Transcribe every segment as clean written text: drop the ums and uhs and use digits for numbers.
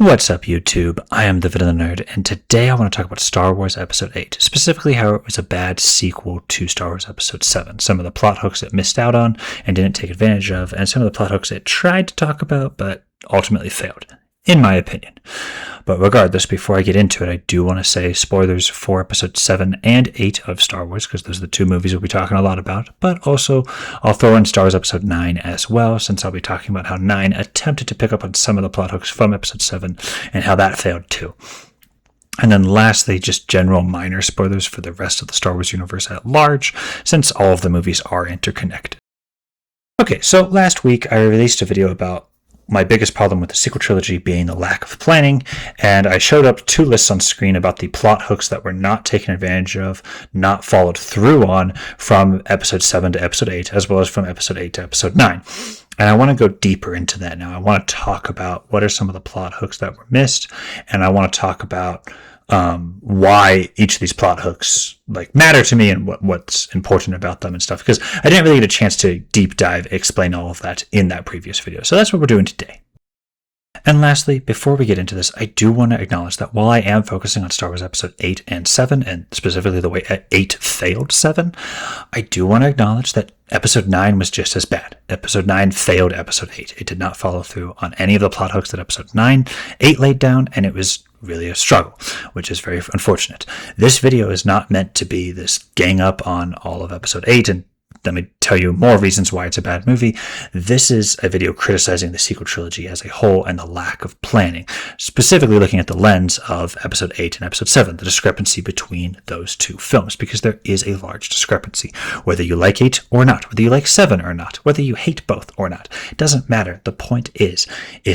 What's up, YouTube? I am the Vanilla Nerd, and today I want to talk about Star Wars Episode 8, specifically how it was a bad sequel to Star Wars Episode 7, some of the plot hooks it missed out on and didn't take advantage of, and some of the plot hooks it tried to talk about but ultimately failed, in my opinion. But regardless, before I get into it, I do want to say spoilers for Episode 7 and 8 of Star Wars, because those are the two movies we'll be talking a lot about, but also I'll throw in Star Wars Episode 9 as well, since I'll be talking about how 9 attempted to pick up on some of the plot hooks from Episode 7 and how that failed too. And then lastly, just general minor spoilers for the rest of the Star Wars universe at large, since all of the movies are interconnected. Okay, so last week I released a video about my biggest problem with the sequel trilogy being the lack of planning, and I showed up two lists on screen about the plot hooks that were not taken advantage of, not followed through on from Episode 7 to Episode 8, as well as from Episode 8 to Episode 9. And I want to go deeper into that now. I want to talk about what are some of the plot hooks that were missed, and I want to talk about why each of these plot hooks matter to me and what's important about them and stuff, because I didn't really get a chance to deep dive explain all of that in that previous video. So that's what we're doing today. And lastly, before we get into this, I do want to acknowledge that while I am focusing on Star Wars Episode 8 and 7, and specifically the way 8 failed 7, I do want to acknowledge that Episode 9 was just as bad. Episode 9 failed Episode 8. It did not follow through on any of the plot hooks that Episode 8 laid down, and it was really a struggle, which is very unfortunate. This video is not meant to be this gang up on all of Episode 8 and let me tell you more reasons why it's a bad movie. This is a video criticizing the sequel trilogy as a whole and the lack of planning, specifically looking at the lens of Episode 8 and Episode 7, the discrepancy between those two films, because there is a large discrepancy. Whether you like 8 or not, whether you like 7 or not, whether you hate both or not, it doesn't matter. The point is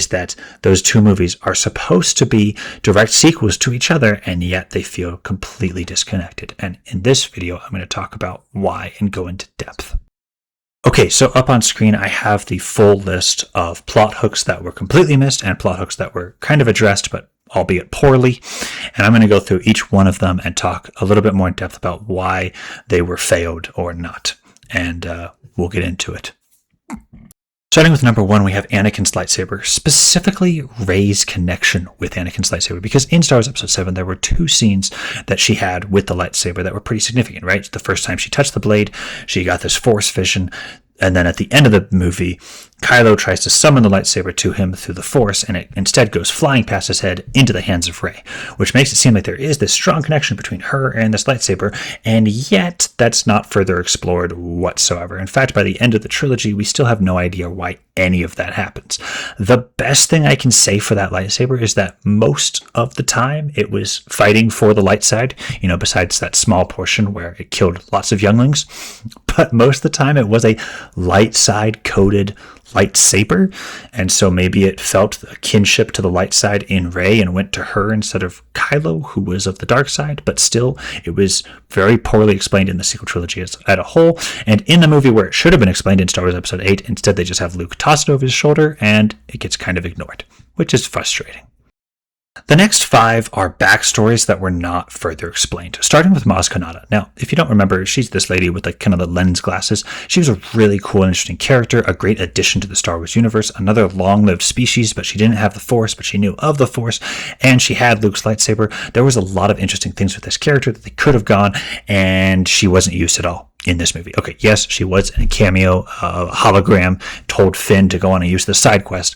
that those two movies are supposed to be direct sequels to each other, and yet they feel completely disconnected. And in this video, I'm going to talk about why and go into depth. Okay, so up on screen, I have the full list of plot hooks that were completely missed and plot hooks that were kind of addressed, but albeit poorly. And I'm going to go through each one of them and talk a little bit more in depth about why they were failed or not. And we'll get into it. Starting with number 1, we have Anakin's lightsaber, specifically Rey's connection with Anakin's lightsaber, because in Star Wars Episode 7, there were two scenes that she had with the lightsaber that were pretty significant, right? The first time she touched the blade, she got this Force vision, and then at the end of the movie, Kylo tries to summon the lightsaber to him through the Force, and it instead goes flying past his head into the hands of Rey, which makes it seem like there is this strong connection between her and this lightsaber, and yet that's not further explored whatsoever. In fact, by the end of the trilogy, we still have no idea why any of that happens. The best thing I can say for that lightsaber is that most of the time it was fighting for the light side, besides that small portion where it killed lots of younglings, but most of the time it was a light side coded lightsaber, and so maybe it felt a kinship to the light side in Rey and went to her instead of Kylo, who was of the dark side, but still it was very poorly explained in the sequel trilogy as a whole, and in the movie where it should have been explained in Star Wars Episode 8, instead they just have Luke toss it over his shoulder and it gets kind of ignored, which is frustrating. The next 5 are backstories that were not further explained, starting with Maz Kanata. Now, if you don't remember, she's this lady with kind of the lens glasses. She was a really cool and interesting character, a great addition to the Star Wars universe, another long-lived species, but she didn't have the Force, but she knew of the Force, and she had Luke's lightsaber. There was a lot of interesting things with this character that they could have gone, and she wasn't used at all in this movie. Okay, yes, she was in a cameo, hologram, told Finn to go on and use the side quest,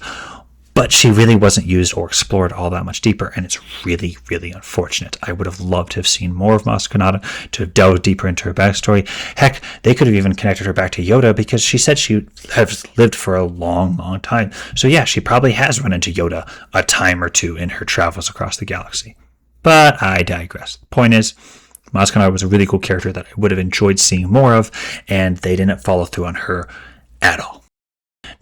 but she really wasn't used or explored all that much deeper, and it's really, really unfortunate. I would have loved to have seen more of Maz Kanata, to have delved deeper into her backstory. Heck, they could have even connected her back to Yoda, because she said she has lived for a long, long time. So yeah, she probably has run into Yoda a time or two in her travels across the galaxy. But I digress. The point is, Maz Kanata was a really cool character that I would have enjoyed seeing more of, and they didn't follow through on her at all.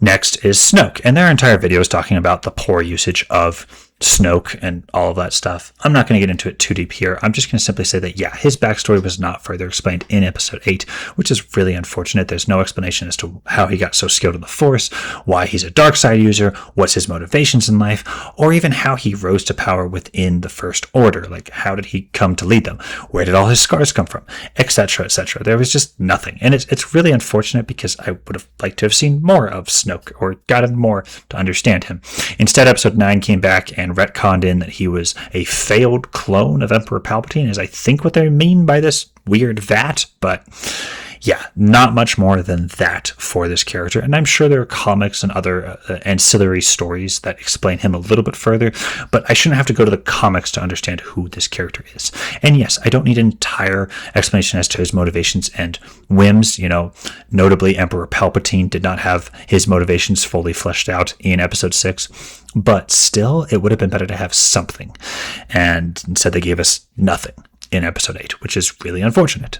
Next is Snoke, and their entire video is talking about the poor usage of Snoke and all of that stuff. I'm not going to get into it too deep here. I'm just going to simply say that, yeah, his backstory was not further explained in Episode 8, which is really unfortunate. There's no explanation as to how he got so skilled in the Force, why he's a dark side user, what's his motivations in life, or even how he rose to power within the First Order. Like, how did he come to lead them? Where did all his scars come from? Etc., etc. There was just nothing. And it's really unfortunate, because I would have liked to have seen more of Snoke or gotten more to understand him. Instead, Episode 9 came back and and retconned in that he was a failed clone of Emperor Palpatine, is I think what they mean by this weird vat, but yeah, not much more than that for this character. And I'm sure there are comics and other ancillary stories that explain him a little bit further, but I shouldn't have to go to the comics to understand who this character is. And yes, I don't need an entire explanation as to his motivations and whims. Notably, Emperor Palpatine did not have his motivations fully fleshed out in episode 6, but still, it would have been better to have something. And instead, they gave us nothing in episode 8, which is really unfortunate.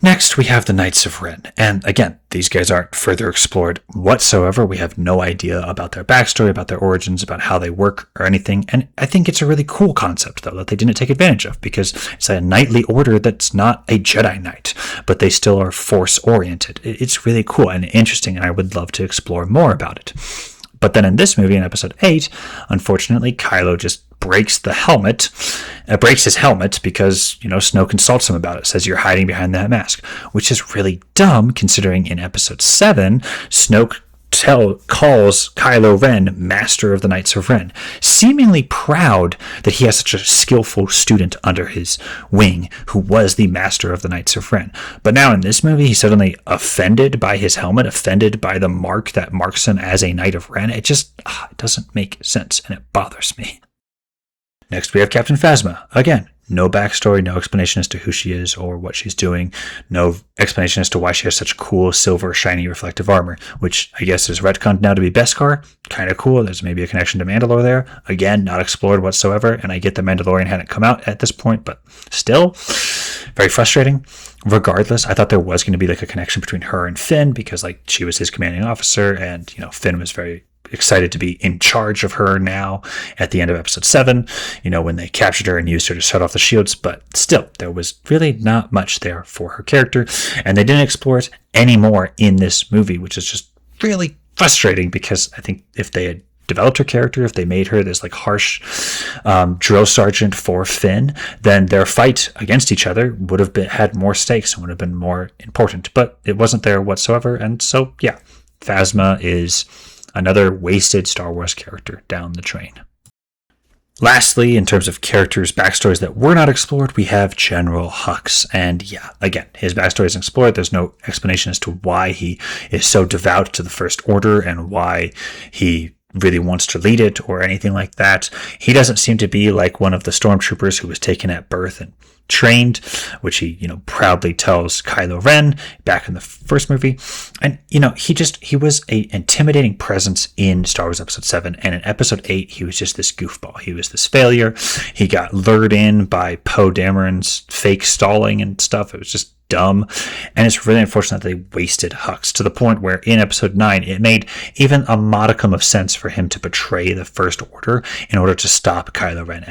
Next, we have the Knights of Ren. And again, these guys aren't further explored whatsoever. We have no idea about their backstory, about their origins, about how they work or anything. And I think it's a really cool concept, though, that they didn't take advantage of, because it's a knightly order that's not a Jedi Knight, but they still are Force-oriented. It's really cool and interesting, and I would love to explore more about it. But then in this movie, in episode 8, unfortunately, Kylo just breaks his helmet because, Snoke consults him about it, says you're hiding behind that mask, which is really dumb considering in episode 7, Snoke calls Kylo Ren Master of the Knights of Ren, seemingly proud that he has such a skillful student under his wing who was the Master of the Knights of Ren. But now in this movie, he's suddenly offended by his helmet, offended by the mark that marks him as a Knight of Ren. It just it doesn't make sense, and it bothers me. Next, we have Captain Phasma. Again, no backstory, no explanation as to who she is or what she's doing, no explanation as to why she has such cool silver, shiny, reflective armor, which I guess is retconned now to be Beskar. Kind of cool. There's maybe a connection to Mandalore there. Again, not explored whatsoever, and I get the Mandalorian hadn't come out at this point, but still, very frustrating. Regardless, I thought there was going to be like a connection between her and Finn, because like she was his commanding officer, and Finn was very excited to be in charge of her now at the end of episode 7, when they captured her and used her to shut off the shields. But still, there was really not much there for her character, and they didn't explore it anymore in this movie, which is just really frustrating, because I think if they had developed her character, if they made her this like harsh drill sergeant for Finn, then their fight against each other would have had more stakes and would have been more important. But it wasn't there whatsoever, and so yeah, Phasma is another wasted Star Wars character down the drain. Lastly, in terms of characters' backstories that were not explored, we have General Hux. And yeah, again, his backstory isn't explored. There's no explanation as to why he is so devout to the First Order and why he really wants to lead it or anything like that. He doesn't seem to be like one of the stormtroopers who was taken at birth and trained, which he, proudly tells Kylo Ren back in the first movie. And, he was a intimidating presence in Star Wars Episode 7. And in Episode 8, he was just this goofball. He was this failure. He got lured in by Poe Dameron's fake stalling and stuff. It was just dumb. And it's really unfortunate that they wasted Hux to the point where in episode 9, it made even a modicum of sense for him to betray the First Order in order to stop Kylo Ren.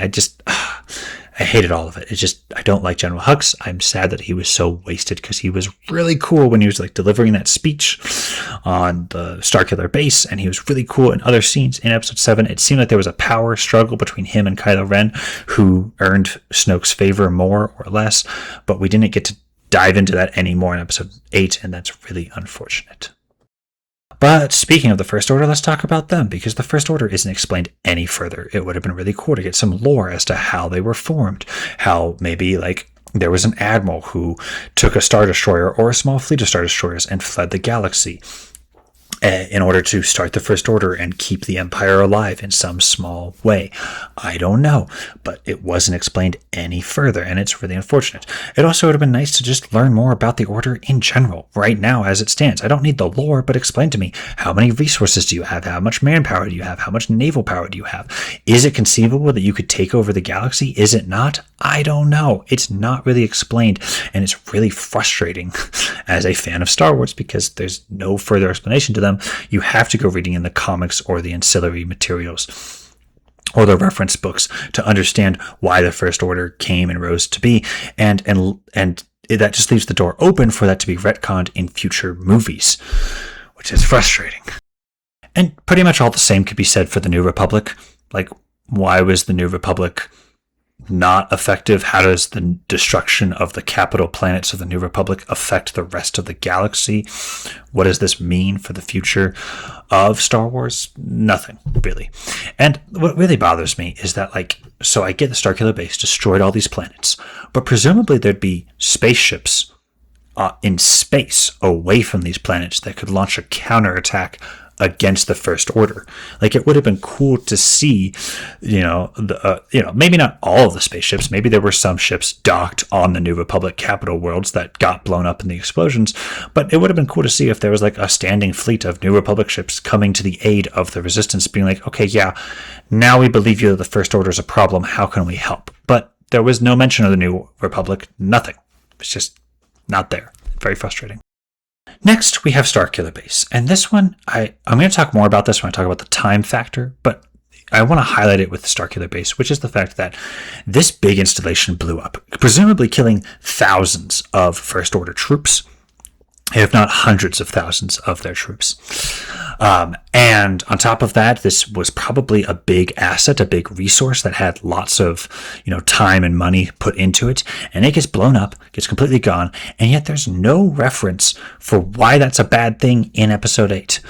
I hated all of it. I don't like General Hux. I'm sad that he was so wasted, because he was really cool when he was like delivering that speech on the Starkiller base, and he was really cool in other scenes in episode 7. It seemed like there was a power struggle between him and Kylo Ren, who earned Snoke's favor more or less, but we didn't get to dive into that anymore in episode 8, and that's really unfortunate. But speaking of the First Order, let's talk about them, because the First Order isn't explained any further. It would have been really cool to get some lore as to how they were formed, how maybe like there was an admiral who took a Star Destroyer or a small fleet of Star Destroyers and fled the galaxy in order to start the First Order and keep the Empire alive in some small way. I don't know, but it wasn't explained any further, and it's really unfortunate. It also would have been nice to just learn more about the Order in general, right now as it stands. I don't need the lore, but explain to me, how many resources do you have? How much manpower do you have? How much naval power do you have? Is it conceivable that you could take over the galaxy? Is it not? I don't know. It's not really explained, and it's really frustrating as a fan of Star Wars, because there's no further explanation to them. You have to go reading in the comics or the ancillary materials or the reference books to understand why the First Order came and rose to be, and that just leaves the door open for that to be retconned in future movies, which is frustrating. And pretty much all the same could be said for the New Republic. Like, why was the New Republic not effective? How does the destruction of the capital planets of the New Republic affect the rest of the galaxy? What does this mean for the future of Star Wars? Nothing, really. And what really bothers me is that, so I get the Starkiller Base destroyed all these planets, but presumably there'd be spaceships in space away from these planets that could launch a counterattack against the First Order. It would have been cool to see, maybe not all of the spaceships. Maybe there were some ships docked on the New Republic capital worlds that got blown up in the explosions. But it would have been cool to see if there was a standing fleet of New Republic ships coming to the aid of the Resistance, being okay, yeah, now we believe you that the First Order is a problem. How can we help? But there was no mention of the New Republic. Nothing. It's just not there. Very frustrating. Next, we have Starkiller Base. And this one, I'm going to talk more about this when I talk about the time factor, but I want to highlight it with the Starkiller Base, which is the fact that this big installation blew up, presumably killing thousands of First Order troops, if not hundreds of thousands of their troops. And on top of that, this was probably a big asset, a big resource that had lots of, time and money put into it. And it gets blown up, gets completely gone. And yet there's no reference for why that's a bad thing in Episode 8.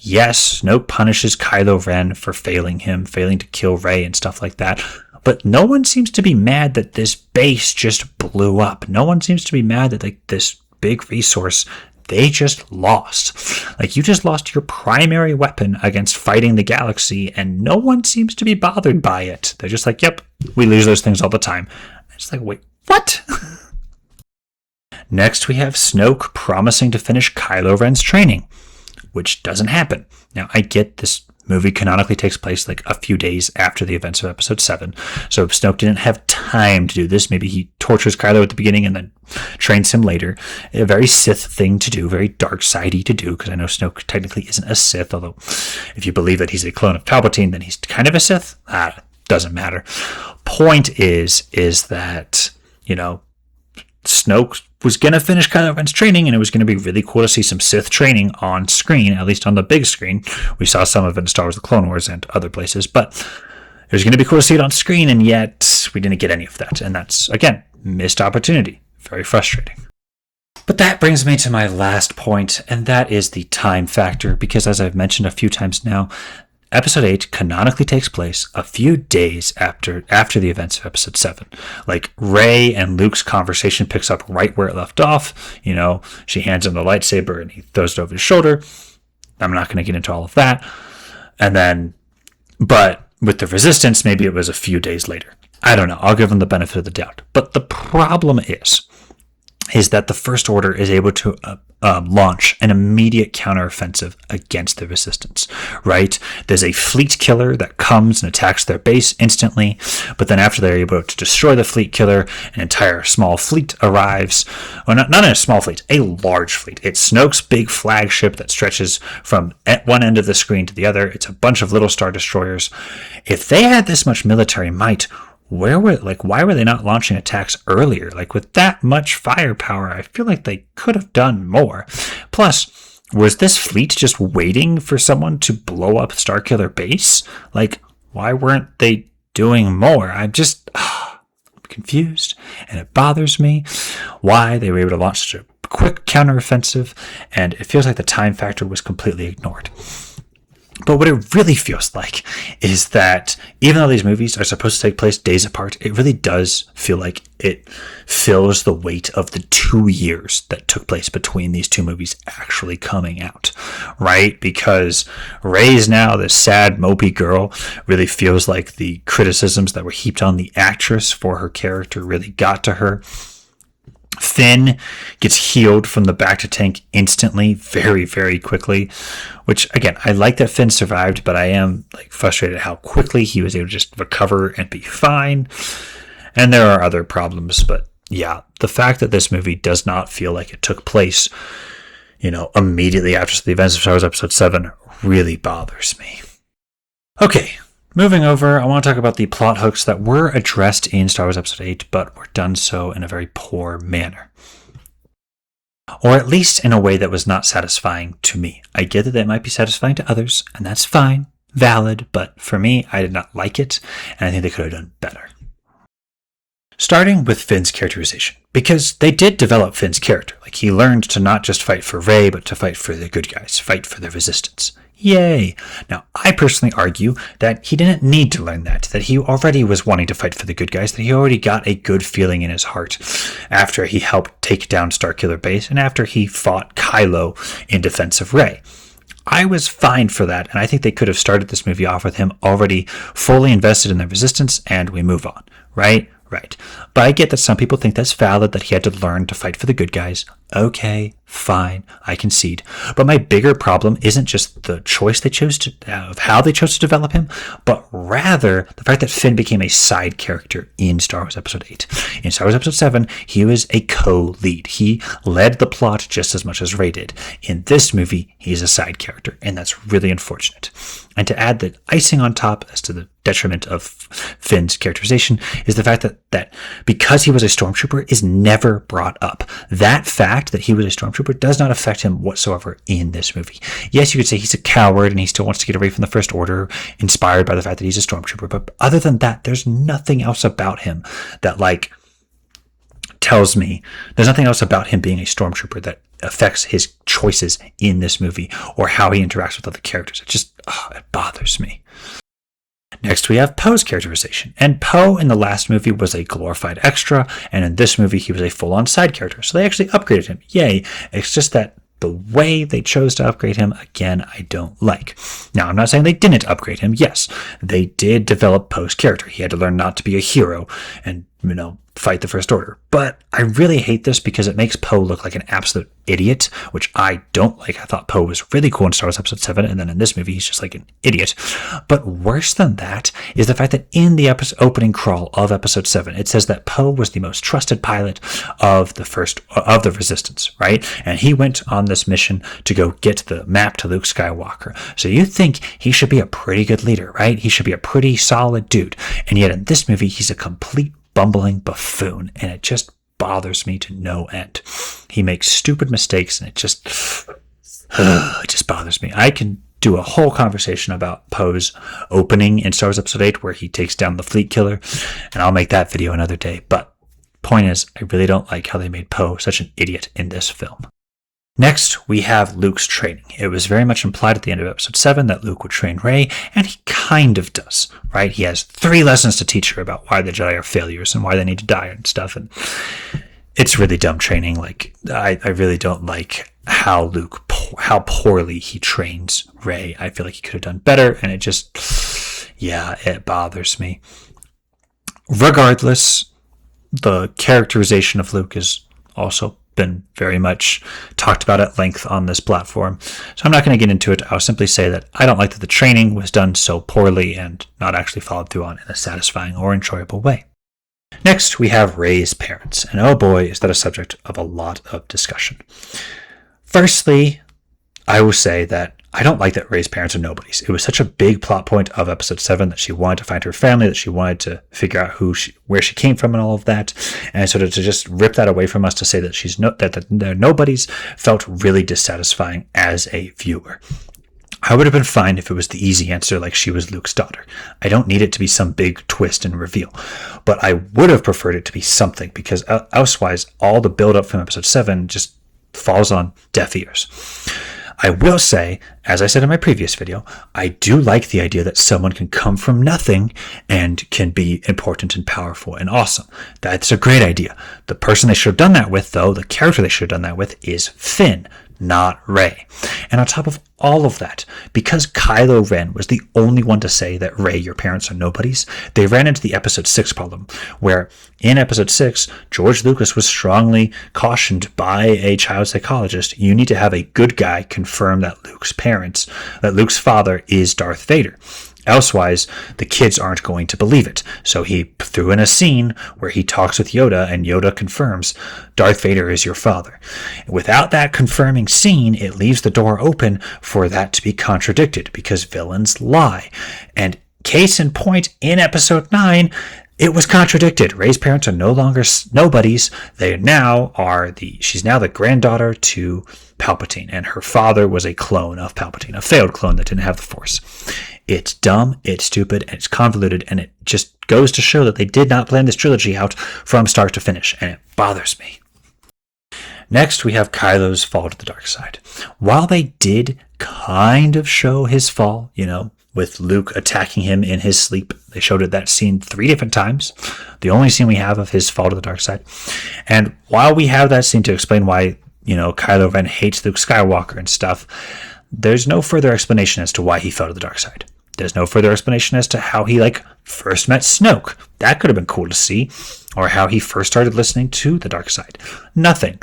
Yes, Snoke punishes Kylo Ren for failing to kill Rey and stuff like that. But no one seems to be mad that this base just blew up. No one seems to be mad that this big resource they just lost. You just lost your primary weapon against fighting the galaxy, and no one seems to be bothered by it. They're just yep, we lose those things all the time. It's wait, what? Next, we have Snoke promising to finish Kylo Ren's training, which doesn't happen. Now, I get this movie canonically takes place a few days after the events of Episode 7. So Snoke didn't have time to do this. Maybe he tortures Kylo at the beginning and then trains him later. A very Sith thing to do, very dark-sidey to do, because I know Snoke technically isn't a Sith, although if you believe that he's a clone of Palpatine, then he's kind of a Sith. Doesn't matter. Point is that, Snoke was going to finish Kylo Ren's training, and it was going to be really cool to see some Sith training on screen, at least on the big screen. We saw some of it in Star Wars The Clone Wars and other places, but it was going to be cool to see it on screen, and yet we didn't get any of that. And that's, again, missed opportunity. Very frustrating. But that brings me to my last point, and that is the time factor, because as I've mentioned a few times now, Episode 8 canonically takes place a few days after the events of Episode 7. Rey and Luke's conversation picks up right where it left off. She hands him the lightsaber and he throws it over his shoulder. I'm not going to get into all of that. But with the Resistance, maybe it was a few days later. I don't know. I'll give them the benefit of the doubt. But the problem is that the First Order is able to launch an immediate counteroffensive against the Resistance, right? There's a fleet killer that comes and attacks their base instantly, but then after they're able to destroy the fleet killer, an entire small fleet arrives. Well, not a small fleet, a large fleet. It's Snoke's big flagship that stretches from one end of the screen to the other. It's a bunch of little Star Destroyers. If they had this much military might, why were they not launching attacks earlier? With that much firepower, I feel like they could have done more. Plus, was this fleet just waiting for someone to blow up Starkiller Base? Why weren't they doing more? I'm confused, and it bothers me why they were able to launch such a quick counteroffensive, and it feels like the time factor was completely ignored. But what it really feels like is that even though these movies are supposed to take place days apart, it really does feel like it fills the weight of the 2 years that took place between these two movies actually coming out, right? Because Rey's now this sad, mopey girl. Really feels like the criticisms that were heaped on the actress for her character really got to her. Finn gets healed from the bacta tank instantly, very, very quickly, which, again, I like that Finn survived, but I am frustrated at how quickly he was able to just recover and be fine. And there are other problems, but yeah, the fact that this movie does not feel like it took place, immediately after the events of Star Wars Episode 7 really bothers me. Okay. Moving over, I want to talk about the plot hooks that were addressed in Star Wars Episode 8, but were done so in a very poor manner. Or at least in a way that was not satisfying to me. I get that might be satisfying to others, and that's fine, valid, but for me, I did not like it, and I think they could have done better. Starting with Finn's characterization, because they did develop Finn's character. Like, he learned to not just fight for Rey, but to fight for the good guys, fight for the resistance. Yay! Now, I personally argue that he didn't need to learn that he already was wanting to fight for the good guys, that he already got a good feeling in his heart after he helped take down Starkiller Base and after he fought Kylo in defense of Rey. I was fine for that, and I think they could have started this movie off with him already fully invested in the resistance, and we move on, right? Right. But I get that some people think that's valid, that he had to learn to fight for the good guys. Okay, fine, I concede. But my bigger problem isn't just the choice they chose to, of how they chose to develop him, but rather the fact that Finn became a side character in Star Wars Episode 8. In Star Wars Episode 7, he was a co-lead. He led the plot just as much as Rey did. In this movie, he's a side character, and that's really unfortunate. And to add the icing on top as to the detriment of Finn's characterization is the fact that because he was a stormtrooper is never brought up. That fact that he was a stormtrooper does not affect him whatsoever in this movie. Yes, you could say he's a coward and he still wants to get away from the First Order, inspired by the fact that he's a stormtrooper. But other than that, there's nothing else about him that tells me there's nothing else about him being a stormtrooper that affects his choices in this movie or how he interacts with other characters. It bothers me. Next, we have Poe's characterization. And Poe in the last movie was a glorified extra, and in this movie, he was a full-on side character. So they actually upgraded him. Yay. It's just that the way they chose to upgrade him, again, I don't like. Now, I'm not saying they didn't upgrade him. Yes, they did develop Poe's character. He had to learn not to be a hero and, fight the First Order. But I really hate this because it makes Poe look like an absolute idiot, which I don't like. I thought Poe was really cool in Star Wars Episode 7, and then in this movie, he's just like an idiot. But worse than that is the fact that in the opening crawl of Episode 7, it says that Poe was the most trusted pilot of the Resistance, right? And he went on this mission to go get the map to Luke Skywalker. So you think he should be a pretty good leader, right? He should be a pretty solid dude. And yet in this movie, he's a complete bumbling buffoon, and it just bothers me to no end. He makes stupid mistakes, and it just bothers me. I can do a whole conversation about Poe's opening in Star Wars Episode 8 where he takes down the Fleet Killer, and I'll make that video another day. But point is, I really don't like how they made Poe such an idiot in this film. Next, we have Luke's training. It was very much implied at the end of Episode 7 that Luke would train Rey, and he kind of does, right? He has 3 lessons to teach her about why the Jedi are failures and why they need to die and stuff, and it's really dumb training. I really don't like how poorly he trains Rey. I feel like he could have done better, and it bothers me. Regardless, the characterization of Luke is also been very much talked about at length on this platform, so I'm not going to get into it. I'll simply say that I don't like that the training was done so poorly and not actually followed through on in a satisfying or enjoyable way. Next, we have Rey's parents, and oh boy, is that a subject of a lot of discussion. Firstly, I will say that I don't like that Rey's parents are nobodies. It was such a big plot point of Episode 7 that she wanted to find her family, that she wanted to figure out where she came from and all of that. And so to just rip that away from us to say that that they're nobodies felt really dissatisfying as a viewer. I would have been fine if it was the easy answer, like she was Luke's daughter. I don't need it to be some big twist and reveal. But I would have preferred it to be something, because elsewise, all the build-up from Episode 7 just falls on deaf ears. I will say, as I said in my previous video, I do like the idea that someone can come from nothing and can be important and powerful and awesome. That's a great idea. The person they should have done that with, though, the character they should have done that with, is Finn, not Rey. And on top of all of that, because Kylo Ren was the only one to say that Rey, your parents are nobodies, they ran into the Episode 6 problem, where in Episode 6, George Lucas was strongly cautioned by a child psychologist, you need to have a good guy confirm that Luke's father is Darth Vader. Elsewise, the kids aren't going to believe it. So he threw in a scene where he talks with Yoda, and Yoda confirms, Darth Vader is your father. Without that confirming scene, it leaves the door open for that to be contradicted, because villains lie. And case in point, in Episode 9, it was contradicted. Rey's parents are no longer nobodies. She's now the granddaughter to Palpatine, and her father was a clone of Palpatine, a failed clone that didn't have the Force. It's dumb, it's stupid, and it's convoluted, and it just goes to show that they did not plan this trilogy out from start to finish, and it bothers me. Next, we have Kylo's fall to the dark side. While they did kind of show his fall, with Luke attacking him in his sleep, they showed that scene 3 different times. The only scene we have of his fall to the dark side. And while we have that scene to explain why, Kylo Ren hates Luke Skywalker and stuff, there's no further explanation as to why he fell to the dark side. There's no further explanation as to how he first met Snoke. That could have been cool to see. Or how he first started listening to the dark side. Nothing.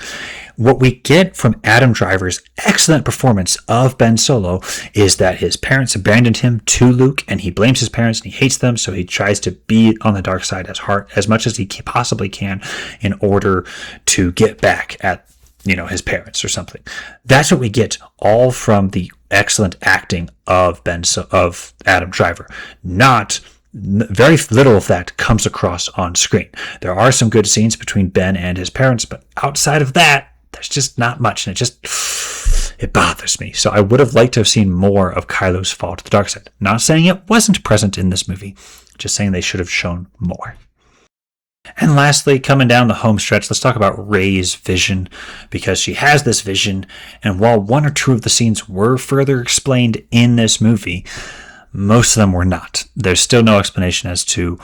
What we get from Adam Driver's excellent performance of Ben Solo is that his parents abandoned him to Luke, and he blames his parents and he hates them, so he tries to be on the dark side as much as he possibly can in order to get back at his parents or something. That's what we get all from the excellent acting of Adam Driver. Very little of that comes across on screen. There are some good scenes between Ben and his parents, but outside of that, there's just not much, and it bothers me. So I would have liked to have seen more of Kylo's fall to the dark side. Not saying it wasn't present in this movie, just saying they should have shown more. And lastly, coming down the home stretch, let's talk about Rey's vision, because she has this vision, and while 1 or 2 of the scenes were further explained in this movie, most of them were not. There's still no explanation as to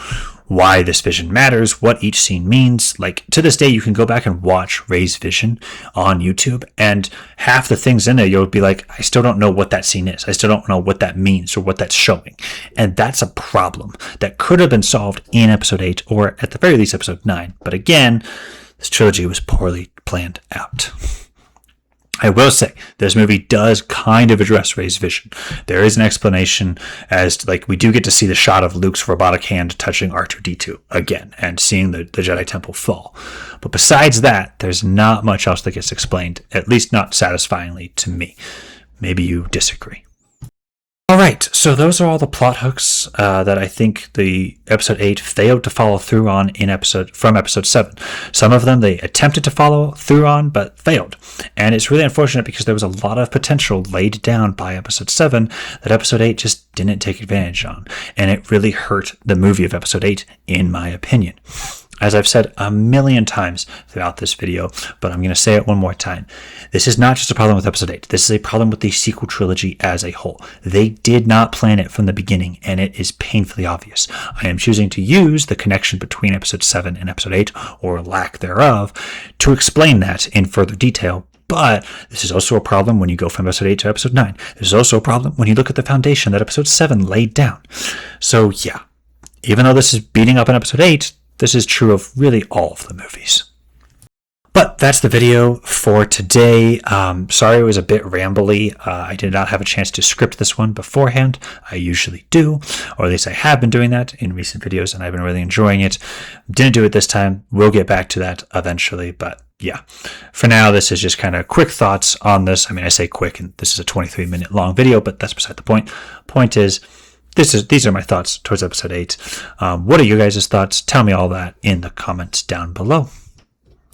why this vision matters, what each scene means. To this day, you can go back and watch Rey's vision on YouTube, and half the things in there, you'll be like, I still don't know what that scene is. I still don't know what that means or what that's showing. And that's a problem that could have been solved in Episode 8, or at the very least, Episode 9. But again, this trilogy was poorly planned out. I will say, this movie does kind of address Rey's vision. There is an explanation as to, we do get to see the shot of Luke's robotic hand touching R2-D2 again, and seeing the Jedi Temple fall. But besides that, there's not much else that gets explained, at least not satisfyingly to me. Maybe you disagree. Alright, so those are all the plot hooks that I think the Episode 8 failed to follow through on from Episode 7. Some of them they attempted to follow through on, but failed. And it's really unfortunate because there was a lot of potential laid down by Episode 7 that Episode 8 just didn't take advantage on. And it really hurt the movie of Episode 8, in my opinion. As I've said a million times throughout this video, but I'm going to say it one more time. This is not just a problem with Episode 8. This is a problem with the sequel trilogy as a whole. They did not plan it from the beginning, and it is painfully obvious. I am choosing to use the connection between Episode 7 and Episode 8, or lack thereof, to explain that in further detail. But this is also a problem when you go from Episode 8 to Episode 9. This is also a problem when you look at the foundation that Episode 7 laid down. So yeah, even though this is beating up on Episode 8, this is true of really all of the movies. But that's the video for today. Sorry it was a bit rambly. I did not have a chance to script this one beforehand. I usually do, or at least I have been doing that in recent videos, and I've been really enjoying it. Didn't do it this time. We'll get back to that eventually, but yeah. For now, this is just kind of quick thoughts on this. I say quick, and this is a 23-minute long video, but that's beside the point. Point is, these are my thoughts towards Episode 8. What are your guys' thoughts? Tell me all that in the comments down below.